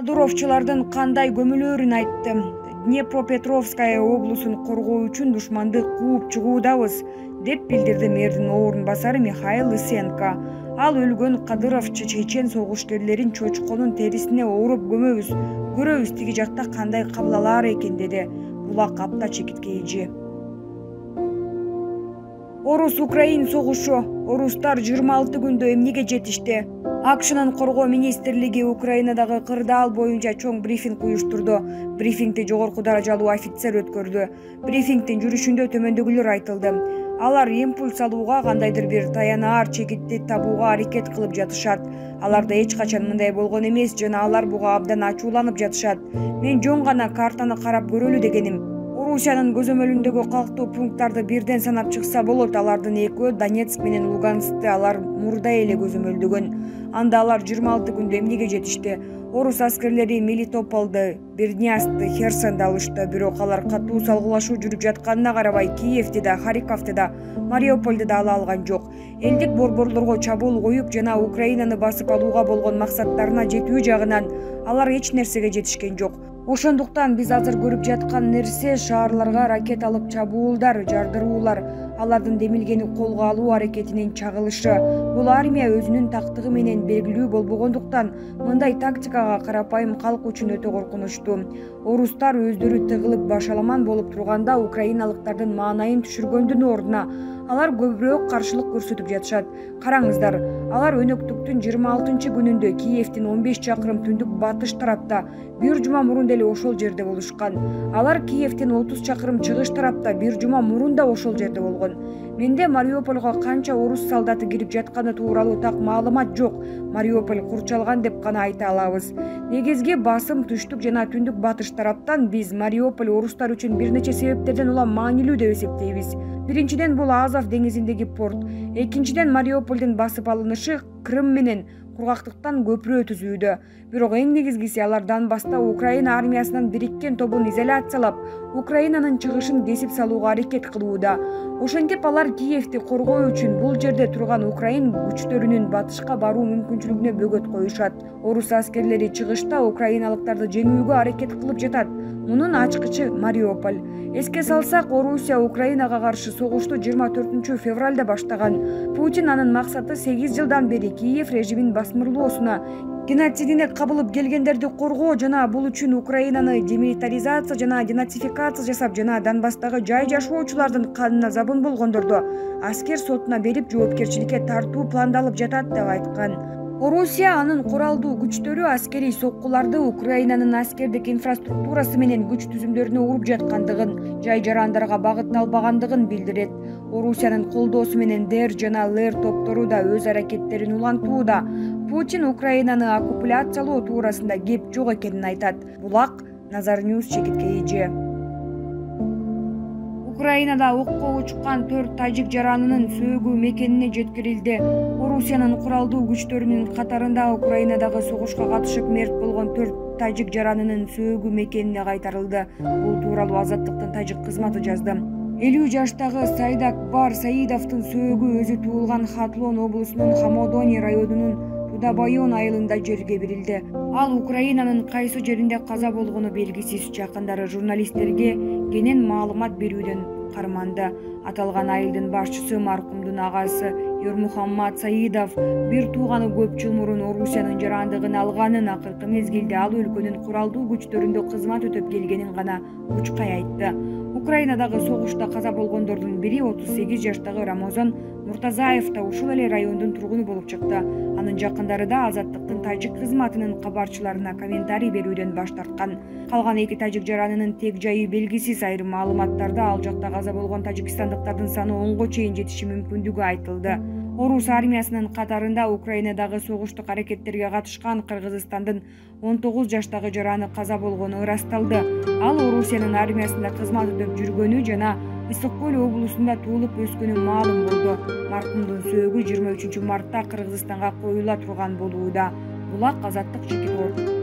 Кадыровчулардын кандай көмүлөрүн айтты. Днепропетровская облусун коргоо үчүн душманды кууп чыгуудабыз, деп билдирди мэрдин орун басары Михаил Лысенко. Ал өлгөн Кадыровчу чечен согушкерлерин чочконун терисине ооруп көмөбүз, көрөбүз тиги жакта кандай кабыл алар экен, деди. Булак апта чекиткейжи. Орус-Украин согушу. Орустар 26 күндө эмнеге жетишти? АКШнын коргоо министрлиги Украинадагы кырдаал боюнча чоң брифинг уюштурду. Брифингди жогорку даражалуу офицер өткөрдү. Брифингдин жүрүшүндө төмөндөгүлөр айтылды. Алар импульс алууга, кандайдыр бир таянаар чекитти табууга аракет кылып жатышат. Аларда эч качан мындай болгон эмес жана алар буга абдан ачууланып жатышат. Мен жөн гана картаны карап көрөлү дегеним. Орусиянын көзөмөлүндөгү калктуу пункттарды бирден санап чыкса болот. Алардын экөө Донецк менен Луганскты алар мурда эле көзөмөлдөгөн. Анда алар 26 күндө эмнеге жетишти? Орус аскерлери Мелитополду, Бердянскты, Херсонду алышты. Бирок алар катуу салгылашуу жүрүп жатканына карабай Киевди да, Харьковду да, Мариуполду да ала алган жок. Элдик борборлорго чабуул коюп жана Украинаны басып алууга болгон максаттарына жетүү жагынан алар эч нерсеге жетишкен жок. Ошондуктан биз азыр көрүп жаткан нерсе шаарларга ракет алып чабуулдар, жардыруулар, алардын демилгени колго алуу аракетинин чагылышы. Бул армия өзүнүн тактыгы менен белгилүү болбогондуктан мындай тактикага карапайым калк үчүн өтө коркунучтуу. Орустар өздөрү тыгылып башаламан болуп турганда украиналыктардын маанайын түшүргөндүн ордуна алар көбүрөөк каршылык көрсөтүп жатышат. Караңыздар, алар өнөктүктүн 26 күнүндө Киевдин 15 чакырым түндүк батыш тарапта бир жума мурун деле ошол жерде болушкан. Алар Киевдин 30 чакырым чыгыш тарапта бир жума мурун да ошол жерде болгон. Менде Мариупольго канча орус солдаты кирип жатканы тууралуу так маалымат жок. Мариуполь курчалган деп гана айта алабыз. Негизги басым түштүк жана түндүк батыш тараптан биз Мариуполь орустар үчүн бир нече себептерден улам маанилүү деп эсептейбиз. Биринчиден, бул Азов деңизиндеги порт. Экинчиден, Мариупольдун басып алынышы Крым менен кургактыктан көпүрө түзүүдө. Бирок эң негизгиси, алар Донбасста Украина армиясынын бириккен тобун изоляциялап, Украинанын чыгышын кесип салууга аракет кылууда. Ошентип алар Киевди коргоо үчүн бул жерде турган Украин күчтөрүнүн батышка баруу мүмкүнчүлүгүнө бөгөт коюшат. Орус аскерлери чыгышта украиналыктарды жеңүүгө аракет кылып жатат. Мунун ачкычы Мариуполь. Эске салсак, Орусия Украинага каршы согушту 24 февралда баштаган. Путин анын максаты 8 жылдан бери Киев режимин басмырлоосуна, геноцидине кабылып келгендерди коргоо жана бул үчүн Украинаны демилитаризация жана денацификация жасап жана Донбасстагы жай жашоочулардын канына забын болгондорду аскер сотуна берип жоопкерчиликке тартуу пландалып жатат деп айткан. Орусия анын куралдуу күчтөрү аскерий соккуларды Украинанын аскердик инфраструктурасы менен күч түзүмдөрүнө уруп жаткандыгын, жай жарандарга багытталбагандыгын билдирет. Орусиянын колдоосу менен ДР жана ЛР топтору да өз аракеттерин улантууда. Путин Украинаны оккупациялоо туурасында кеп жок экенин айтат. Булак Назар Ньюс чекиткейжи. Украинада окко учкан 4 тажик жаранынын сөөгү мекенине жеткирилди. Орусиянын куралдуу күчтөрүнүн катарында Украинадагы согушка катышып мерт болгон 4 тажик жаранынын сөөгү мекенине кайтарылды. Бул тууралуу Азаттыктын тажик кызматы жазды. 50 жаштагы Сайдакбар Саидовдун сөөгү өзү туулган Хатлон облусунун Хамодони районунун Тудабайон айылында жерге берилди. Ал Украинанын кайсы жеринде каза болгону белгисиз. Жакындары журналисттерге кенен маалымат берүүдөн карманды. Аталган айылдын башчысы маркумдун агасы Ермухаммад Саидов бир тууганы көп жыл мурун Орусиянын жарандыгын алганын, акыркы мезгилде ал өлкөнүн куралдуу күчтөрүндө кызмат өтөп келгенин гана учкай айтты. Украинадагы согушта каза болгондордун бири 38 жаштагы Рамазан Муртазаев да ушул эле райондун тургуну болуп чыкты. Анын жакындары да Азаттыктын тажик кызматынын кабарчыларына комментарий берүүдөн баш тарткан. Калган 2 тажик жаранынын тег жайы белгисиз. Айрым маалыматтарда ал жакта каза болгон тажикстандыктардын саны 10го чейин жетиши мүмкүндүгү айтылды. Орус армиясынын катарында Украинадагы согуштук аракеттерге катышкан Кыргызстандын 19 жаштагы жараны каза болгону ырасталды. Ал Орусиянын армиясында кызмат өтөп жүргөнү жана Ысык көл облусунда туулуп өскөнү маалым болду. Маркумдун сөөгү 23 мартта Кыргызстанга коюла турган болууда. Булак Азаттык чекит орду.